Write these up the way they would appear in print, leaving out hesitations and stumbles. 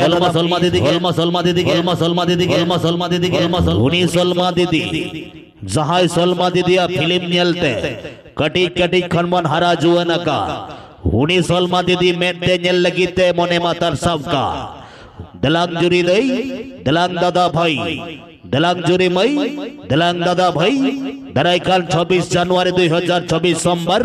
কলমা সলমা দিদি কলমা সলমা দিদি কলমা সলমা দিদি কলমা সলমা দিদি কলমা উনি সলমা দিদি जहां सलमा दीदिया फिल्म नियलते कटी कटी खनमन हरा जुअन का उनी सलमा दीदी मेटे नियल लगीते मोने मातर सबका दलांग जुरी दई दलांग दादा भाई दलांग जुरी मई दलांग दादा भाई दराइकाल 26 जनवरी 2024 सोमवार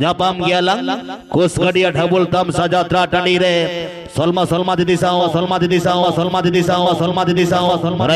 न्यापाम गेलांग कोसगडिया ढबुल तमसा यात्रा टंडी रे सलमा सलमा दीदी साओ सलमा दीदी साओ सलमा दीदी साओ सलमा दीदी साओ सलमा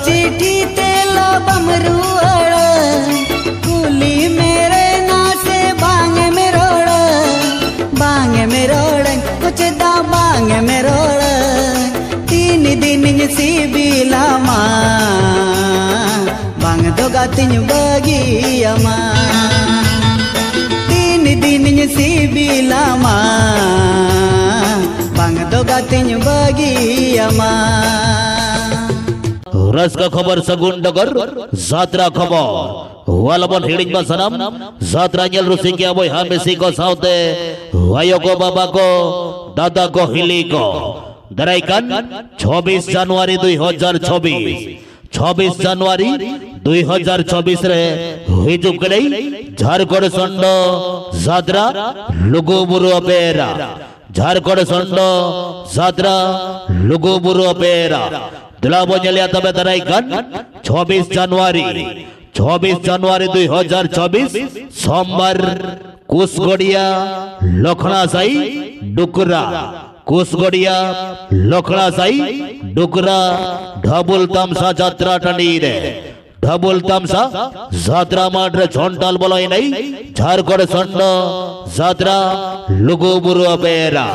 चिट्ठी तेला बमरुआड़ कुली मेरे ना से बांग में रोड़ कुछ दा बांग में रोड़ 3 दिन सी बिला माँ बांग दोगा तिन बगी अमा 3 दिन सी बिला माँ बांग दोगा तिन बगी अमा रस का खबर सगुन डगर जात्रा खबर वालबन हिडिंग बसनम जात्रा नेल रुसि के बोय हमेसी को साउते वायो को बाबा को दादा को हिली को दराइकान 26 जनवरी 26 जनवरी 2024 रे हिजुक गई झारखंड संड जात्रा लुगुबुरु पेरा झारखंड संड जात्रा लुगुबुरु पेरा दिलाबो जलिया तबे दराइकान 26 जनवरी 2024 सोमवार कुसगडिया लखना साई डुकरा कुसगडिया लखना साई डुकरा ढबुल तमसा यात्रा टंडी रे ढबुल तमसा यात्रा माठ रे झंटाल बोलाई नहीं झारखंड संड यात्रा लुगुबुरु पेरा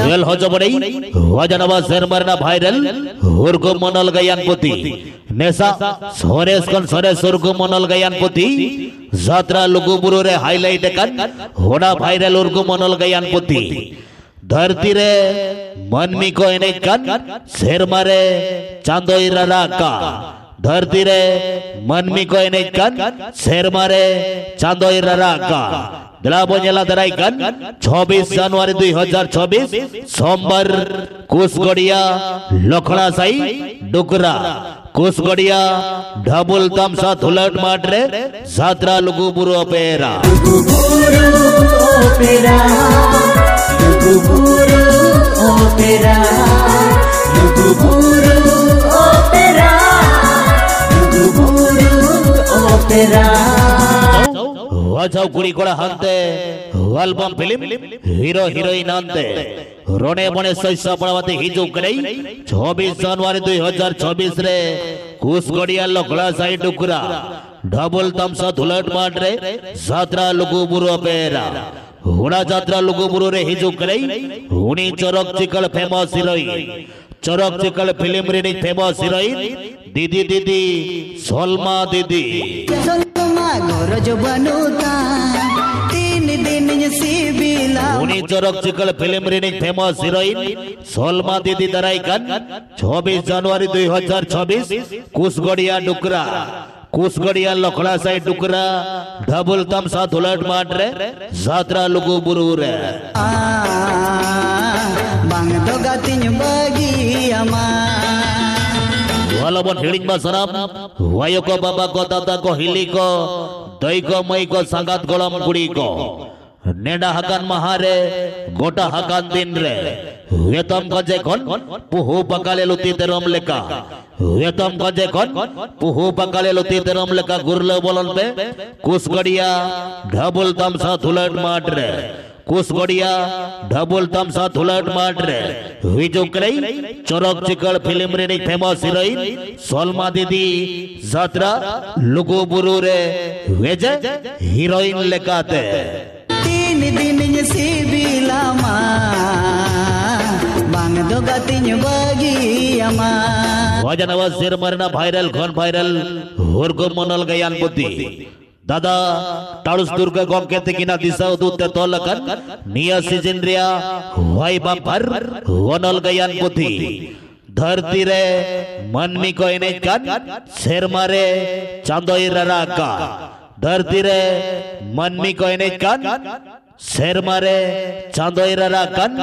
वेल हो जो बड़ी वजनवा शर्मरना वायरल हुरगु मनल गयान पुती नेसा सोरेस कन सोरेस हुरगु मनल गयान पुती यात्रा लुगुबुरु रे हाईलाइट कन होड़ा वायरल हुरगु मनल गयान पुती धरती रे मनमी को एने कन शर्मरे चांदोई राका धरती रे मनमी को एने कन शर्मरे चांदोई राका दिलाबो नेला दराइकान 26 जनवरी 2024 सोमवार कुसगडिया लखना साई डुकरा कुसगडिया ढबुल तमसा धुलट माठ रे यात्रा लुगुबुरु पेरा वाजाव कुड़ी कोड़ा हंते एल्बम फिल्म हीरो हीरोइन हंते रोने बने सैसा पड़ावते हिजु कई 26 जनवरी 2024 रे कुसगडिया लखड़ा साई डुकरा ढबुल तमसा धुलट माठ रे यात्रा लुगुबुरु पेरा हुड़ा यात्रा लुगुबुरु रे हिजु कई हुनी चरक चिकल फेमस हीरोइन चरक चिकल फिल्म रे फेमस हीरोइन दीदी दीदी सलमा दीदी गोरज बनुता 3 दिन सी बिला उनी चरक चिकल फिल्म रे फेमस हीरोइन सलमा दीदी दराइकान 26 जनवरी 2026 कुसगडिया डुकरा कुसगडिया लखड़ा साई डुकरा ढबुल तमसा धुलट माठ रे यात्रा लुगुबुरु रे बांग दोगा तिन बगी अमा वालबन हिडिंग बसनम वायो को बाबा को दादा को हिली को दई को मई को संगात गोलम गुड़ी को नेडा हकान महारे गोटा हकान दिन रे वेतम गजे कोन पुहु बकाले लुती तेरम लेका वेतम गजे कोन पुहु बकाले लुती तेरम लेका गुरले बोलन पे कुसगडिया ढबुल तमसा धुलट माठ रे कुसगडिया ढबुल तमसा धुलट माठ रे हिजुक रही चरक चिकल फिल्म रे फेमस हीरोइन सलमा दीदी यात्रा लुगुबुरु रे वेजे हीरोइन लेकाते 3 दिन सी बिला माँ jogatinya bagi ama Wajanawa Sirmarna viral gon viral Urgo Monol Gayan Putih Dada Tarus Durga Gomke Tekina Disa Udute Tolakan Nia Sijindria Wai Bapar Wonol Gayan Putih धरती रे मनमी को इने कन शेर मारे चांदोई रराका धरती रे मनमी को इने कन शेर मारे चांदोई रराकन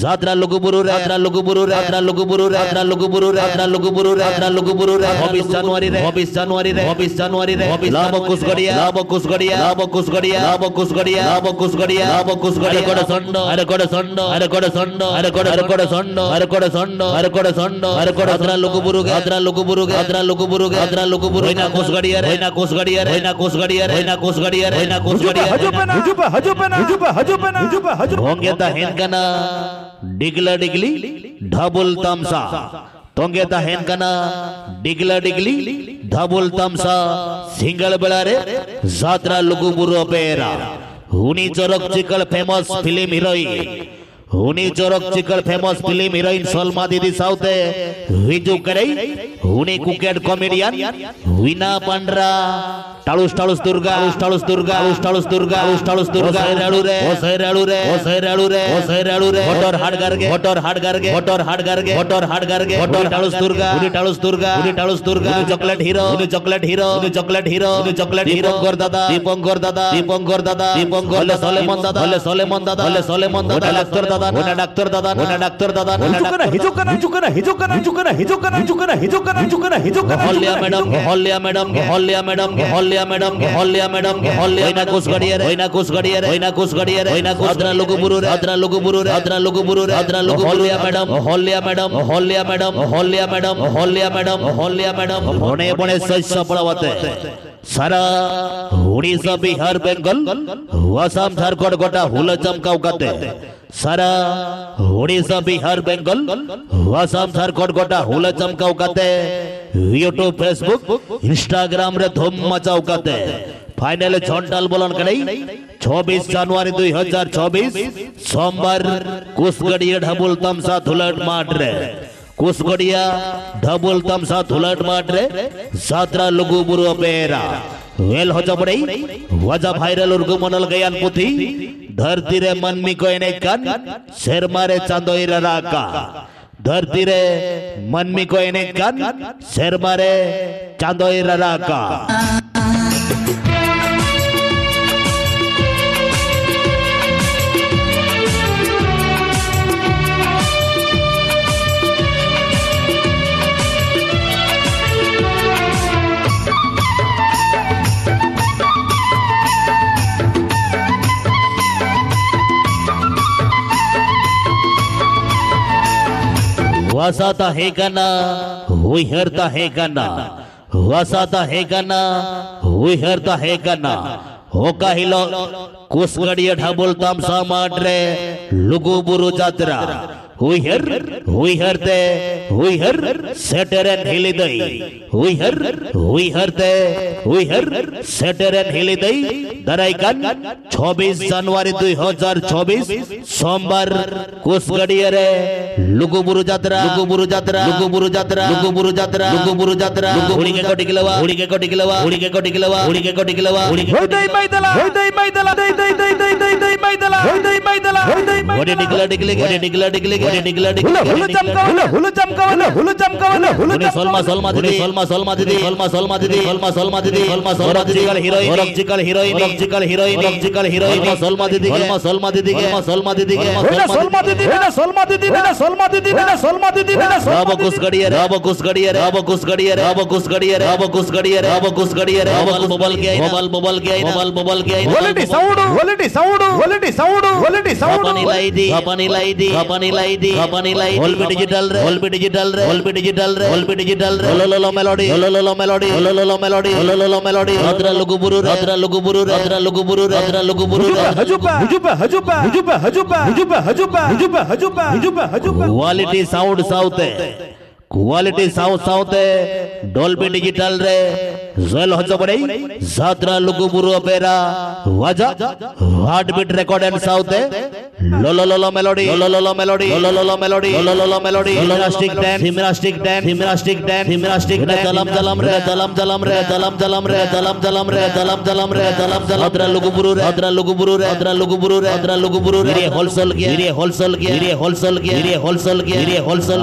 जात्रा लुगुबुरु रे जात्रा लुगुबुरु रे जात्रा लुगुबुरु रे जात्रा लुगुबुरु रे जात्रा लुगुबुरु रे जात्रा लुगुबुरु रे 22 जनवरी रे 22 जनवरी रे 22 जनवरी रे लाभ कुसगड़िया लाभ कुसगड़िया लाभ कुसगड़िया लाभ कुसगड़िया लाभ कुसगड़िया लाभ कुसगड़िया कोड़ संडो अरे कोड़ संडो अरे कोड़ संडो अरे कोड़ संडो अरे कोड़ संडो अरे कोड़ संडो अरे कोड़ जात्रा लुगुबुरु रे जात्रा लुगुबुरु रे जात्रा लुगुबुरु रे जात्रा लुगुबुरु होइना कुसगड़िया रे होइना कुसगड़िया रे होइना कुसगड़िया रे होइना कुसगड़िया रे होइना कुसगड़िया होंगे ता हेनकना डिगला डिगली ढबुल तमसा तोंगे ता हेनकना डिगला डिगली ढबुल तमसा सिंगल बेलारे जात्रा लुगुबुरु पेरा हुनी चरक चिकल फेमस फिल्म हीरोइन हुनी चरक चिकल फेमस फिल्म हीरोइन सलमा दीदी साउते हिजू करे हुनी कुकेट कॉमेडियन विना पंडरा टाळुस टाळुस दुर्गा टाळुस दुर्गा टाळुस दुर्गा टाळुस दुर्गा रेळू रे ओ सैराळू रे ओ सैराळू रे ओ सैराळू रे मोटर हाड गारगे मोटर हाड गारगे मोटर हाड गारगे मोटर हाड गारगे मोटर टाळुस दुर्गा हुनी टाळुस दुर्गा हुनी टाळुस दुर्गा चॉकलेट हीरो हुनी चॉकलेट हीरो हुनी चॉकलेट हीरो हुनी चॉकलेट हीरो दीपंकर दादा दीपंकर दादा दीपंकर दादा दीपंकर सोलेमन दादा होले सोलेमन दादा होले सोलेमन दादा डाक्टर दादा होना डाक्टर दादा होना डाक्टर दादा होना हिजुकना हिजुकना हिजुकना हिजुकना हिजुकना हिजुकना हिजुकना हिजुकना हिजुकना होलिया मैडम होलिया मैडम होलिया मैडम होलिया मैडम होलिया मैडम होलिया होइना कुसगड़िया रे होइना कुसगड़िया रे होइना कुसगड़िया रे होइना कुसद्रा लुगुबुरु रे अद्रा लुगुबुरु रे अद्रा लुगुबुरु रे अद्रा लुगुबुरु होलिया मैडम होलिया मैडम होलिया मैडम होलिया मैडम होलिया मैडम होलिया मैडम होने बने सच पड़ावते सारा उड़ीसा बिहार बेंगल आसाम झारखंड गोटा हुल चमकाव करते सारा उड़ीसा बिहार बेंगल आसाम झारखंड गोटा हुल चमकाव करते यूट्यूब फेसबुक इंस्टाग्राम रे धूम मचाव करते फाइनल झंडाल बोलन करे 26 जनवरी 2024 सोमवार कुसगड़िया ढबुल तमसा धुलट माट रे कुसगड़िया ढबुल तमसा धुलट माट रे जात्रा लुगुबुरु पेरा वेल हो जबड़ई वजा भाइरल उर्गु मनल गयान पुथी धरती रे मनमी को एने कन शेर मारे चांदोई राका धरती रे मनमी को एने कन शेर मारे चांदोई राका वासाता है गना हुई हरता है गना वासाता है गना हुई हरता है गना हो काहिलो कुसगड़िया ढबुल तमसा माट रे लुगुबुरु जात्रा हुई हरते हुई हर सेटरन हिली दई हुई हरते हुई हर सेटरन हिली दई दराइकन 26 जनवरी 2024 सोमवार कुसगड़िया रे लुगुबुरु जात्रा लुगुबुरु जात्रा लुगुबुरु जात्रा लुगुबुरु जात्रा लुगुबुरु जात्रा उड़ी के कोटिकलवा उड़ी के कोटिकलवा उड़ी के कोटिकलवा उड़ी के कोटिकलवा उड़ी के दई मैदला दई मैदला दई दई दई दई दई दई मैदला दई मैदला दई मैदला गोडी डिगला डिगले गोडी डिगला डिगले गोडी डिगला डिगले हुल चमकावले हुल चमकावले हुल चमकावले हुल सोलमा सोलमा दीदी सोलमा सोलमा दीदी सोलमा सोलमा दीदी सोलमा सोलमा दीदी सोलमा सोलमा दीदी heroine original heroine original heroine original heroine Salma दीदी सोलमा सोलमा दीदी के सोलमा दीदी के सोलमा दीदी ने सोलमा दीदी ने सोलमा दीदी ने सोलमा दीदी ने राब कुसगड़िया राब कुसगड़िया राब कुसगड़िया राब कुसगड़िया राब कुसगड़िया राब कुसगड़िया मोबाइल मोबाइल के मोबाइल मोबाइल के मोबाइल मोबाइल के quality sound quality sound quality sound quality sound अपनी लाई दी अपनी लाई दी अपनी लाई दी अपनी लाई होलबी डिजिटल रे होलबी डिजिटल रे होलबी डिजिटल रे होलबी डिजिटल रे लो मेलोडी लो मेलोडी लो मेलोडी लो मेलोडी अद्रा लुगुबुरु अद्रा लुगुबुरु अद्रा लुगुबुरु अद्रा लुगुबुरु हजुपा हजुपा हजुपा हजुपा हजुपा हजुपा हजुपा हजुपा हजुपा हजुपा हजुपा quality sound south quality south south Dolby digital रे জেল হজবরে যাত্রা লুগুবুরু অপেরা ওয়াজা হার্টবিট রেকর্ড এন্ড সাউথে লললল মেলোডি লললল মেলোডি লললল মেলোডি লললল melody gymnastic dance gymnastic dance gymnastic dance gymnastic জালাম জালাম রে জালাম জালাম রে জালাম জালাম রে জালাম জালাম রে জালাম জালাম রে জালাম জালাম যাত্রা লুগুবুরু রে যাত্রা লুগুবুরু রে যাত্রা লুগুবুরু রে যাত্রা লুগুবুরু রে হোলসেল গিয়ে রে হোলসেল গিয়ে রে হোলসেল গিয়ে রে হোলসেল গিয়ে রে হোলসেল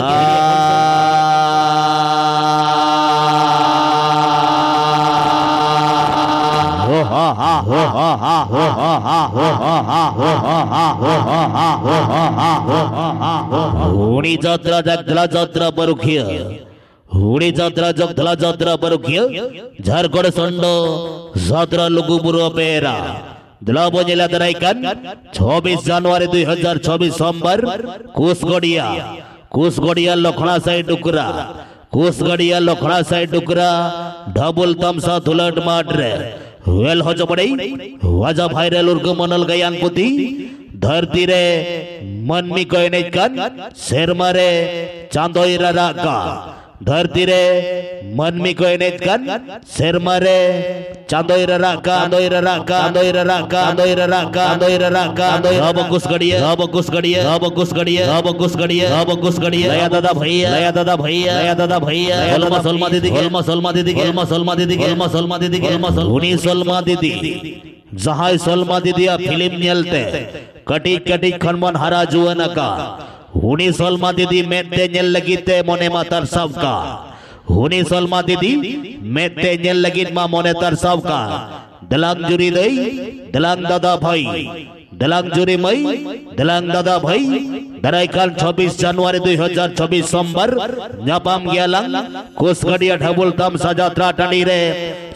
होनी जात्रा जगधला जात्रा बरुखिया होनी जात्रा जगधला जात्रा बरुखिया झारखंड संड जात्रा लुगुबुरु अपेरा दिलाबो जिला दराइकान 26 জানুয়ারি 2024 सोमवार कुसगड़िया लखड़ा साइड डुकरा कुसगड़िया लखड़ा साइड डुकरा डबल तमसा धुलट माट्रे वेल हजबड़े वाजा भाईरल उर्ग मनल गयानपुती धरती रे मनमी कोयने कान शेरमारे चांदोईरा राका धरती रे मनमी कोयने कान शेरमारे चांदोईरा राका चांदोईरा राका चांदोईरा राका चांदोईरा राका चांदोईरा राका अब कुसगड़िया अब कुसगड़िया अब कुसगड़िया अब कुसगड़िया अब कुसगड़िया लया दादा भैया लया दादा भैया लया दादा भैया गोलमा सलमा दीदी गोलमा सलमा दीदी गोलमा सलमा दीदी गोलमा सलमा दीदी गोलमा सलमा सलमा दीदी जहां सलमा दीदी फिल्म नियलते कटी कटी खनमन हरा जुआन का हुनी सलमा दीदी मेते नेल लगीते मोने मातर सबका हुनी सलमा दीदी मेते नेल लगी मा मोने तर सबका दलांग जुरी दई दलांग दादा भाई दलांग जुरी मई दलांग दादा भाई दराइकाल 26 জানুয়ারি 2024 सोमवार न्यापाम गयालांग कुसगड़िया ढबुल तमसा जात्रा टंडी रे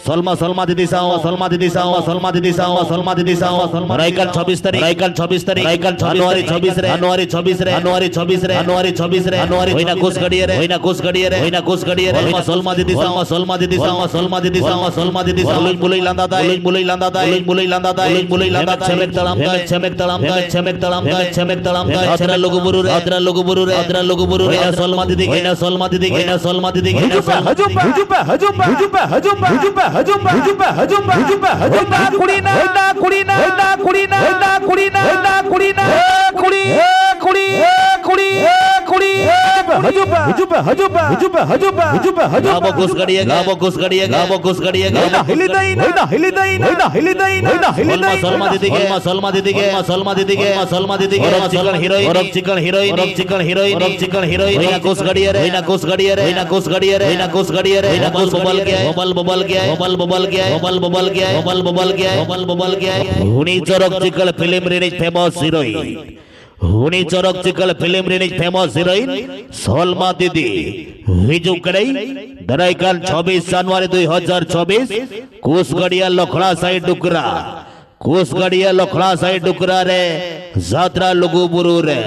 सलमा सलमा दीदी साओ सलमा दीदी साओ सलमा दीदी साओ सलमा दीदी साओ दराइकाल 26 तारीख दराइकाल 26 तारीख दराइकाल जनवरी 26 रे जनवरी 26 रे जनवरी 26 रे जनवरी 26 रे जनवरी होइना कुसगड़िया रे होइना कुसगड़िया रे होइना कुसगड़िया रे सलमा दीदी साओ सलमा दीदी साओ सलमा दीदी साओ सलमा दीदी साओ बुलई लांदा दा बुलई लांदा दा बुलई लांदा दा बुलई लांदा छमेक तलाम दा छमेक तलाम दा छमेक तलाम दा छमेक तलाम दा छरा लुगुबुरु रे अदरा लुगुबुरु रे अदरा लुगुबुरु रे सलमा दीदी होइना सलमा दीदी होइना सलमा दीदी हुजुपा हुजुपा हुजुपा हुजुपा हुजुपा हुजुपा हुजुपा हुजुपा हुजुपा हुजुपा हुजुपा कुड़ी ना कुड़ी ना कुड़ी ना कुड़ी ना कुड़ी ना कुड़ी कुड़ी कुड़ी कुड़ी हुजुपा हुजुपा हुजुपा हुजुपा हुजुपा हुजुपा गाबो कुसगड़िया गाबो कुसगड़िया गाबो कुसगड़िया होइना हिली दई होइना हिली दई होइना हिली दई होइना हिली दई सलमा दीदी के सलमा दीदी के सलमा दीदी के सलमा दीदी के चिकन हीरोइन और चिकन हीरोइन और चिकन हीरोइन और चिकन हीरोइन होइना कुसगड़िया रे होइना कुसगड़िया रे होइना कुसगड़िया रे होइना कुसगड़िया रे बबल बबल गया बबल बबल गया बबल बबल गया बबल बबल गया बबल बबल गया बबल बबल गया हुनी चरक चिकल फिल्म रिलीज फेमस हीरोइन हुनी चरक चिकल film release famous heroine Salma दीदी हिजु कड़ई दराइकाल 26 জানুয়ারি 2024 कुसगड़िया लखड़ा साइड डुकरा कुसगड़िया लखड़ा साइड डुकरा रे जात्रा लुगुबुरु रे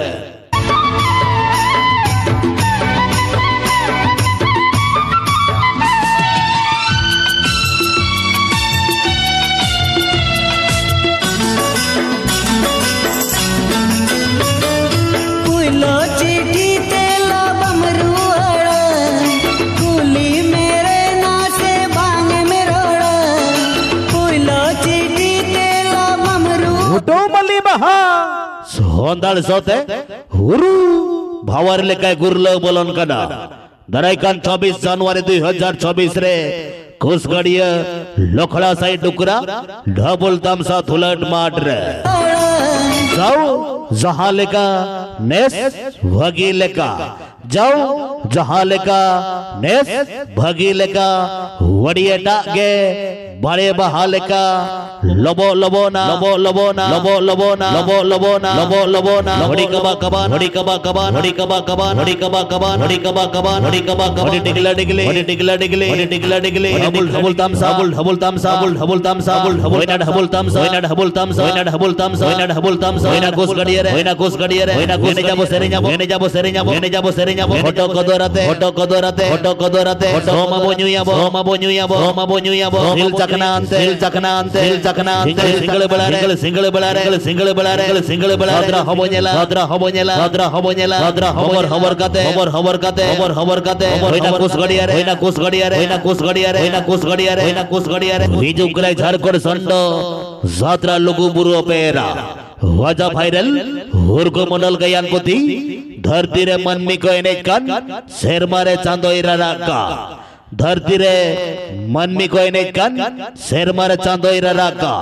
होंदाल सोते हुरु भावर लेकाय गुरल बोलन कना दराइकान 26 জানুয়ারি 2024 रे कुसगड़िया लखड़ा साइड डुकरा डबल तमसा धुलट माट रे जाओ जहां लेका नेस भगी लेका जाओ जहां लेका नेस भगी लेका वड़िएटा गे बड़े बहा लेका लबो लबो ना लबो लबो ना लबो लबो ना लबो लबो ना लबो लबो ना हड़ी कबा कबा हड़ी कबा कबा हड़ी कबा कबा हड़ी कबा कबा हड़ी कबा कबा हड़ी कबा कबा हड़ी टिकला टिकले हड़ी टिकला टिकले हड़ी टिकला टिकले डबल डबल तमसा डबल तमसा डबल तमसा होइना डबल तमसा होइना डबल तमसा होइना डबल तमसा होइना डबल तमसा होइना कुसगड़िया रे होइना कुसगड़िया रे होइना कुसने जाबो सेरे जाबो ने जाबो सेरे जाबो ने जाबो सेरे जाबो फोटो कदोराते फोटो कदोराते फोटो कदोराते होमा बोनुयाबो होमा बोनुयाबो होमा बोनुयाबो दिल चकना अंते दिल चकना अंते दिल takna single sadra hobonyela hobor kate hoina kus gadiare hijub gulai Jharkhand sondo Jatra lugu buru opera wajah viral Urgo Mondol Gayanpati धरती रे मनमी को एनेजकान शेरमारे चांदो इराराका धरती रे मनमी को एनेजकान शेरमारे चांदो इराराका